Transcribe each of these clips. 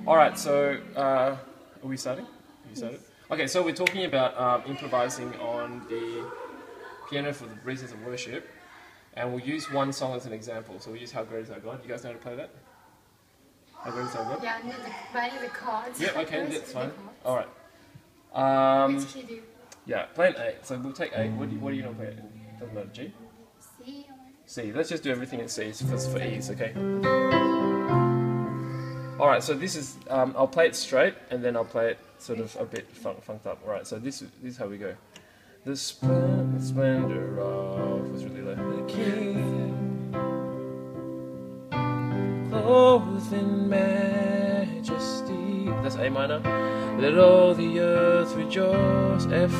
Alright, so are we starting? Are you started? Okay, so we're talking about improvising on the piano for the reasons of worship, and we'll use one song as an example. So we'll use How Great Is Our God. You guys know how to play that? How Great Is Our God? Yeah, I need the chords. Yeah, okay, that's fine. Alright. Which key do you? Yeah, play an A. So we'll take A. What do you know play it in? Doesn't matter. G? C. C. Let's just do everything in C for ease, okay? Alright, so this is, I'll play it straight and then I'll play it sort of a bit funked up. Alright, so this is how we go. The splendor of, was really low. The King, clothed in majesty. That's A minor. Let all the earth rejoice. F,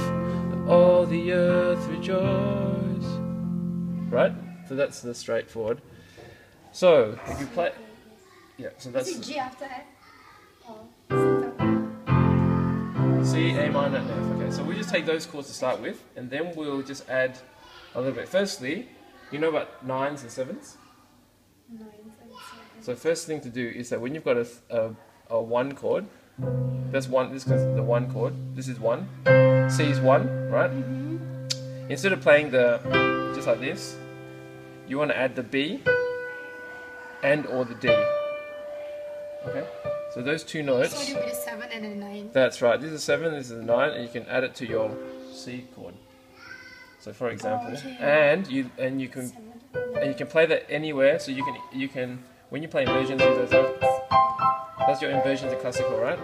let all the earth rejoice. Right? So that's the straightforward. So, if you play... Yeah, so that's... Is it G after F? C, A minor, and F. Okay, so we just take those chords to start with, and then we'll just add a little bit. Firstly, you know about 9s and 7s? 9s and 7s. So first thing to do is that when you've got a 1 chord, that's one. This is the 1 chord. This is 1. C is 1, right? Instead of playing the just like this, you want to add the B and or the D. Okay. So those two notes. So you do the 7 and then 9. That's right. This is 7. This is 9, and you can add it to your C chord. So for example, and you can play that anywhere. So you can when you play inversions of those notes, that's your inversion to classical, right?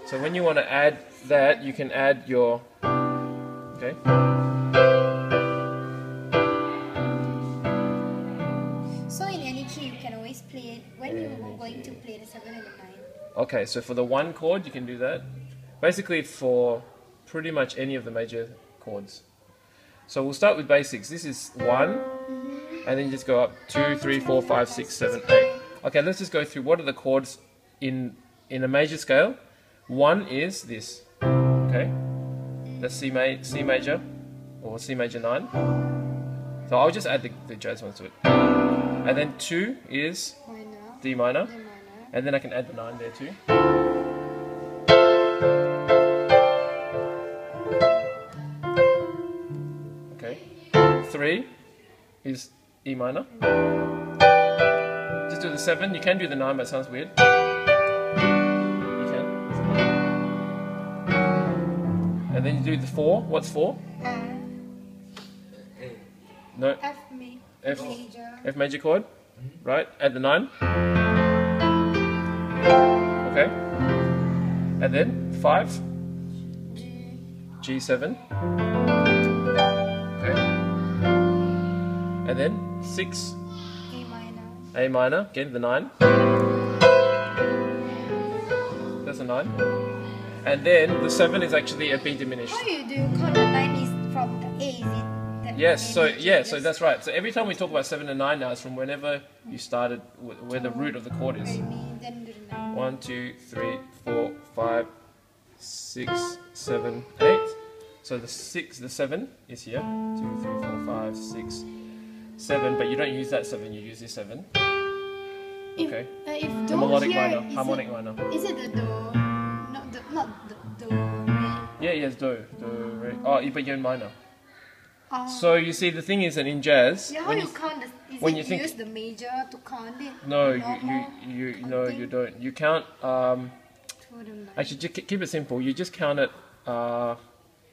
So when you want to add that, you can add your, okay? So in any key, you can always play it when you're going to play the 7 and the 9. Okay, so for the 1 chord, you can do that. Basically for pretty much any of the major chords. So we'll start with basics. This is 1, and then you just go up 2, 3, 4, 5, 6, 7, 8. Okay, let's just go through what are the chords in a major scale. 1 is this, okay? That's C major, or C major 9. So I'll just add the jazz ones to it. And then 2 is D minor, and then I can add the 9 there too. Okay. 3 is E minor. Just do the 7. You can do the 9, but it sounds weird. And then you do the 4. What's 4? No. F major chord. Right. Add the 9. Okay. And then 5. G7. Okay. And then 6. A minor. Again the 9. That's a 9. And then the 7 is actually a B diminished. How you do count the 9 is from the A, is it? Yes, so that's right. So every time we talk about 7 and 9 now, it's from whenever you started, where the root of the chord is. 1, 2, 3, 4, 5, 6, 7, 8. So the 7 is here. 2, 3, 4, 5, 6, 7. But you don't use that 7. You use this 7. Okay. If the melodic minor, harmonic minor. Is it the do? Not the do, re. Yeah, yes, do, re. Oh, but you're in minor. So you see, the thing is that in jazz, how you count use the major to count it? No, you don't. You count. Actually, just keep it simple. You just count it.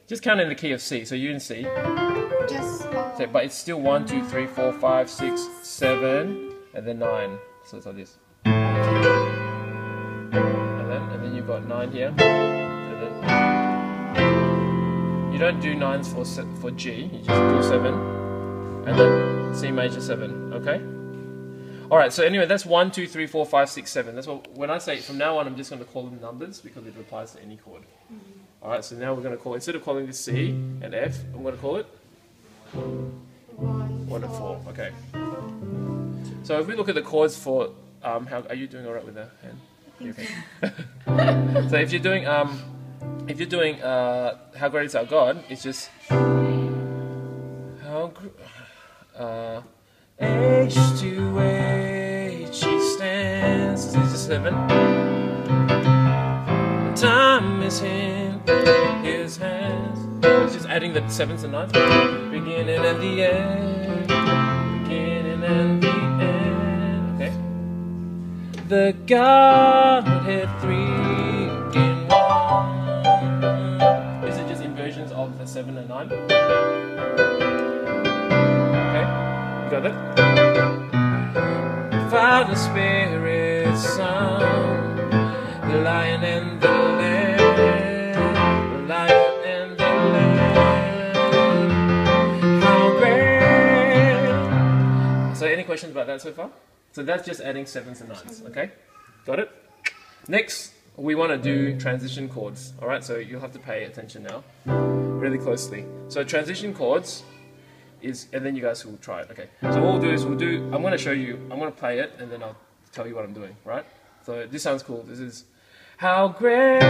Just count in the key of C. So you're in C. So, but it's still 1, 2, 3, 4, 5, 6, 7, and then 9. So it's like this. And then you've got 9 here. And then you don't do 9s for G. You just do 7, and then C major 7. Okay. All right. So anyway, that's 1, 2, 3, 4, 5, 6, 7. That's what when I say from now on, I'm just going to call them numbers because it applies to any chord. All right. So now we're going to call, instead of calling this C and F, I'm going to call it 1 and 4. Okay. So if we look at the chords for how are you doing all right with the hand? Okay. So if you're doing How Great Is Our God, it's just H to H he stands. So this is 7. is in his hands. It's just adding the seventh and ninth. Beginning and the end. Beginning and the end. Okay. The Godhead three in one. These are just inversions of the 7 and 9. Okay. You got that? Father, Spirit, Son, the Lion and the Lamb, the Lion and the Lamb, how great. So any questions about that so far? So that's just adding 7s and 9s, okay? Got it? Next, we want to do transition chords, alright? So you'll have to pay attention now, really closely. So transition chords is, and then you guys will try it, okay? So what we'll do is I'm going to show you, I'm going to play it, and then I'll tell you what I'm doing, right? So this sounds cool. This is, how great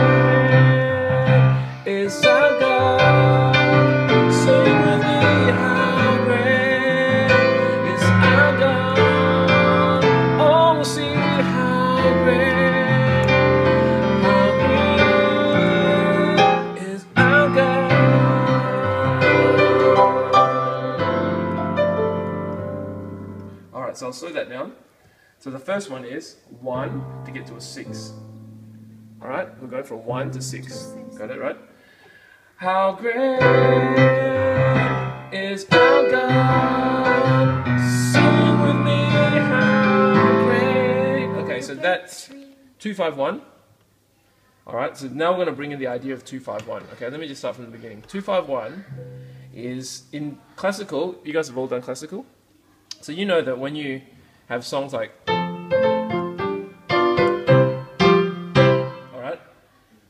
is our God, sing with me, how great is our God, oh, we'll see how great is our God. Alright, so I'll slow that down. So the first one is 1 to get to a 6. Alright, we'll go from 1 to 6. Got it, right? How great is our God? Sing with me, how great. Okay, so that's 2-5-1. Alright, so now we're going to bring in the idea of 2-5-1. Okay, let me just start from the beginning. 2-5-1 is, in classical, you guys have all done classical? So you know that when you have songs like, alright,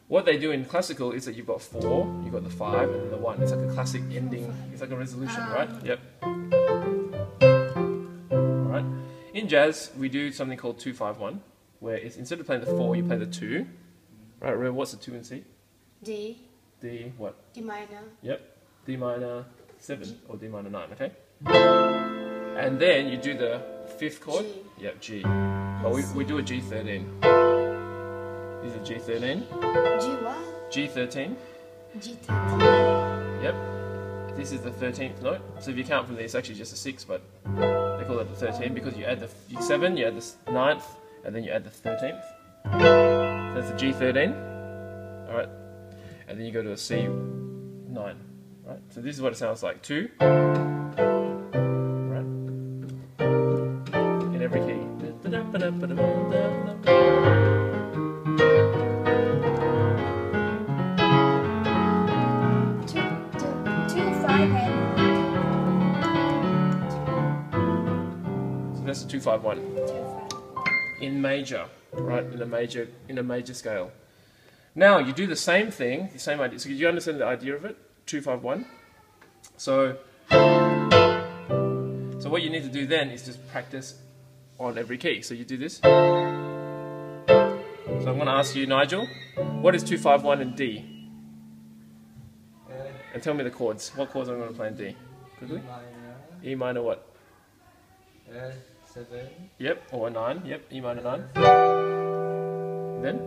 what they do in classical is that you've got 4, you've got the 5, and then the 1. It's like a classic ending, it's like a resolution, right? Yep. Alright. In jazz, we do something called 2-5-1, where it's, instead of playing the 4, you play the 2. Right, remember what's the 2 in C? D. D, what? D minor. Yep. D minor 7, or D minor 9, okay? And then you do the 5th chord. G. Yep, G. But we do a G13. This is a G13. G what? G13. G13. Yep. This is the 13th note. So if you count from there, it's actually just a 6, but they call it the 13 because you add the 7, you add the 9th, and then you add the 13th. So that's a G13. Alright. And then you go to a C9. Right? So this is what it sounds like. 2. Every key. 2, 2, 5 and. So that's a 2-5-1. 2-5. In major, right? In a major scale. Now you do the same thing, the same idea. So do you understand the idea of it? 2-5-1. So what you need to do then is just practice on every key. So you do this. So I'm going to ask you, Nigel, what is 2-5-1 in D? And tell me the chords. What chords am I going to play in D? Quickly. E minor what? 7. Yep, or 9. Yep, E minor 9. Then?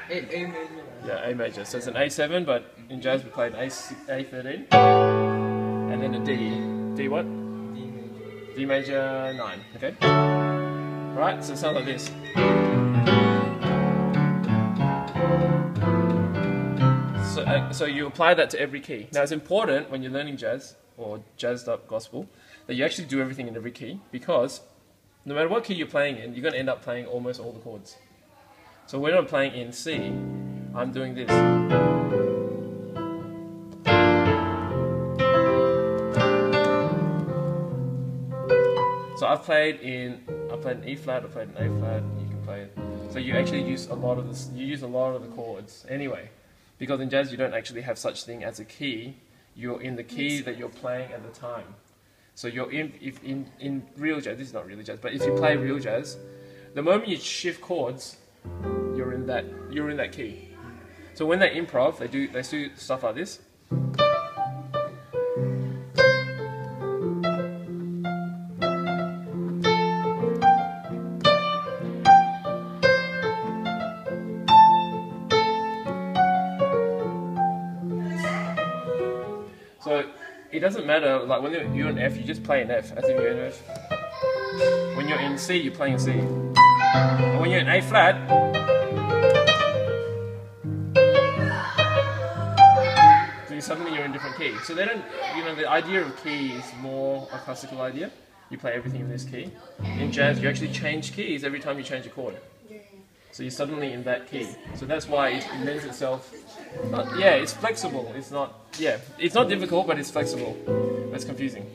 A major. Yeah, A major. So it's an A7, but in jazz we play an A13. And then a D. D what? D major 9, okay? Right, so it sounds like this. So you apply that to every key. Now it's important when you're learning jazz, or jazzed up gospel, that you actually do everything in every key, because no matter what key you're playing in, you're going to end up playing almost all the chords. So when I'm playing in C, I'm doing this. So I've played an E flat, I've played an A flat, you can play it. So you actually use a lot of this, you use a lot of the chords anyway. Because in jazz you don't actually have such thing as a key, you're in the key that you're playing at the time. So you're in real jazz, this is not really jazz, but if you play real jazz, the moment you shift chords, you're in that key. So when they improv, they do stuff like this. it doesn't matter. Like when you're in F, you just play an F as if you're in F. When you're in C, you're playing C. And when you're in A flat, so suddenly you're in different key. So they don't, you know, the idea of key is more a classical idea. You play everything in this key. In jazz, you actually change keys every time you change a chord. So you're suddenly in that key. So that's why it lends itself. Yeah, it's flexible. It's not. Yeah, it's not difficult, but it's flexible. That's confusing.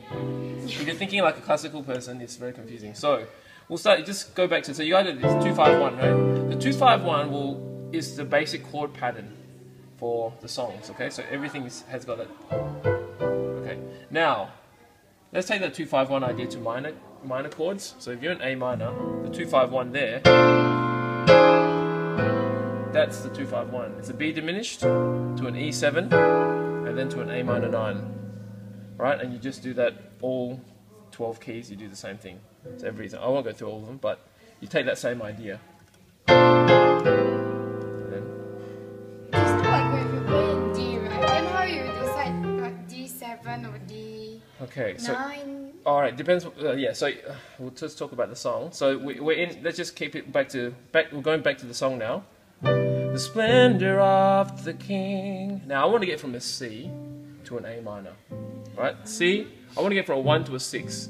If you're thinking like a classical person, it's very confusing. So we'll start. Just go back to. So you either it's 2-5-1, right? The 2-5-1 is the basic chord pattern for the songs. Okay, so everything has got that. Okay, now let's take that 2-5-1 idea to minor chords. So if you're in A minor, the 2-5-1 there. That's the 2-5-1. It's a B diminished to an E7 and then to an A minor 9. Right? And you just do that all 12 keys, you do the same thing. So every reason. I won't go through all of them, but you take that same idea. And then Just like when you play in D, right? Then how you decide D7 or D9? okay, so alright, depends. Yeah, so we'll just talk about the song. So we're in. Let's just keep it back. We're going back to the song now. The splendor of the king. Now I want to get from a C to an A minor. Right? C. I want to get from a 1 to a 6.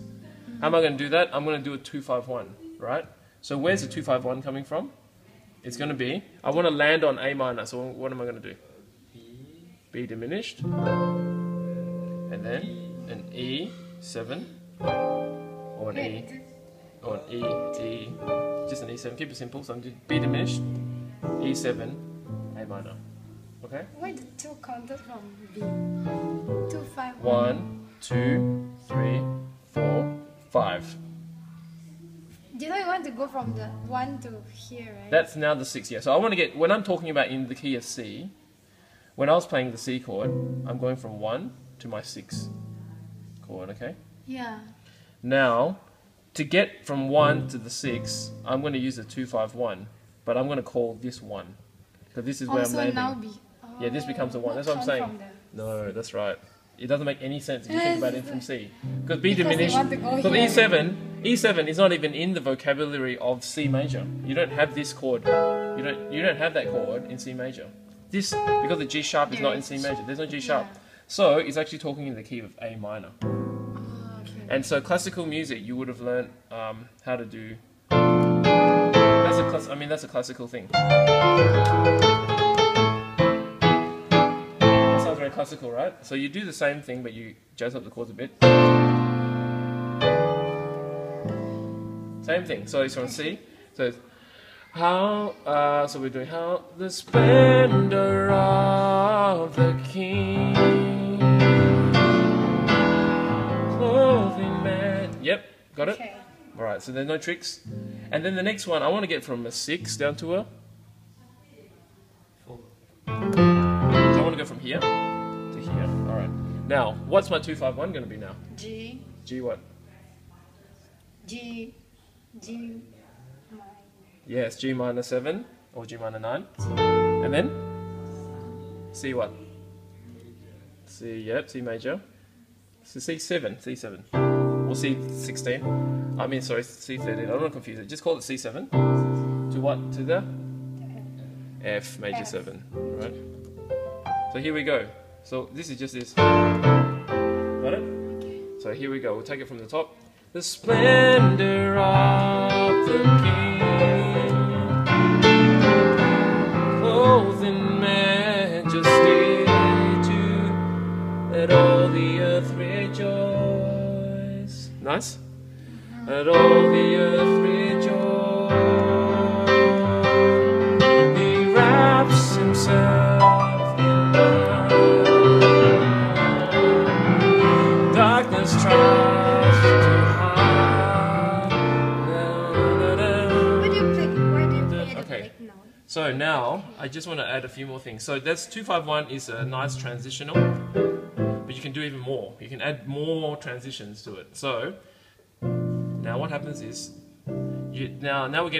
How am I going to do that? I'm going to do a 2-5-1. Right? So where's the 2-5-1 coming from? It's going to be. I want to land on A minor. So what am I going to do? B diminished, and then an E7. Or an E, or an E, D, just an E7. Keep it simple. So I'm just B diminished, E7, A minor. Okay. Why the 2 counted from B? 2-5-1. 1, 2, 3, 4, 5. You know you want to go from the 1 to here, right? That's now the 6. Yeah. So I want to get when I'm talking about in the key of C. When I was playing the C chord, I'm going from 1 to my 6 chord. Okay. Yeah. Now, to get from 1 to the 6, I'm going to use a 2-5-1, but I'm going to call this 1. Because this is where I'm landing. Now Yeah, this becomes a 1. That's what I'm saying. No, that's right. It doesn't make any sense if you think about it from C. Because B diminished. Because E7 is not even in the vocabulary of C major. You don't have this chord. You don't have that chord in C major. This, because the G sharp is not in C major. There's no G sharp. Yeah. So it's actually talking in the key of A minor. And so classical music, you would have learned how to do. That's a classical thing. That sounds very classical, right? So you do the same thing, but you jazz up the chords a bit. Same thing. So it's from C. So it's how. So we're doing how the splendor of the king. Yep, got it? Okay. Alright, so there's no tricks. And then the next one, I want to get from a 6 down to a 4. So I want to go from here to here. Alright. Now, what's my 2-5-1 going to be now? G. G what? G. G. Yes, G minor 7 or G minor 9. And then? C what? C, yep, C major. So C7, C7. Or C16. I mean, sorry, C13. I'm not confused. Just call it C7. To what? To the? F major 7. Right? So here we go. So this is just this. Got it? So here we go. We'll take it from the top. The splendor of the king, clothed in majesty, to let all the earth rejoice. Nice. Let all the earth rejoice. He wraps himself in light. Darkness tries to hide. Why do you play the Okay. big note? So now I just want to add a few more things. So that's 2-5-1 is a nice transitional, but you can do even more. You can add more transitions to it. So now what happens is now we're getting